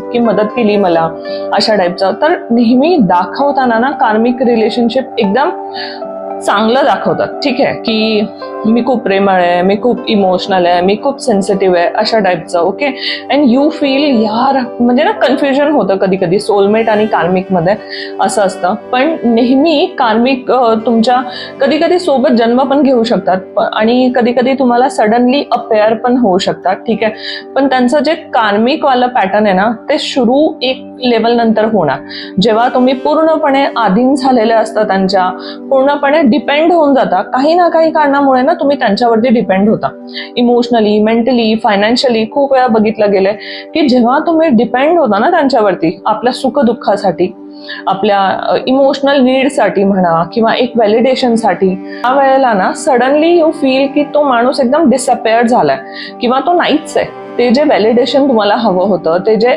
इतकी मदत केली मला, अशा टाईपचं. तर नेहमी दाखवताना ना कार्मिक रिलेशनशिप एकदम चांगलं दाखवतात. ठीक आहे, की मी खूप प्रेमळ आहे, मी खूप इमोशनल आहे, मी खूप सेन्सिटिव्ह आहे, अशा टाईपचं. ओके, अँड यू फील यार, म्हणजे ना कन्फ्युजन होतं कधी कधी सोलमेट आणि कार्मिक मध्ये असं असतं. पण नेहमी कार्मिक तुमच्या कधी कधी सोबत जन्म पण घेऊ शकतात आणि कधी कधी तुम्हाला सडनली अपेअर पण होऊ शकतात. ठीक आहे, पण त्यांचं जे कार्मिक वाला पॅटर्न आहे ना, ते सुरू एक लेवल नंतर होणार, जेव्हा तुम्ही पूर्णपणे अधीन झालेले असता त्यांच्या, पूर्णपणे डिपेंड होऊन जाता. काही ना काही कारणामुळे ना तुम्ही त्यांच्यावरती डिपेंड होता, इमोशनली, मेंटली, फायनान्शियली. खूप वेळा बघितलं गेलंय की जेव्हा तुम्ही डिपेंड होता ना त्यांच्यावरती, आपल्या सुखदुःखासाठी, आपल्या इमोशनल नीडसाठी म्हणा किंवा एक व्हॅलिडेशनसाठी, त्यावेळेला ना सडनली यू फील की तो माणूस एकदम डिसअपेअर झालाय किंवा तो नाहीच आहे. ते जे व्हॅलिडेशन तुम्हाला हवं होतं, ते जे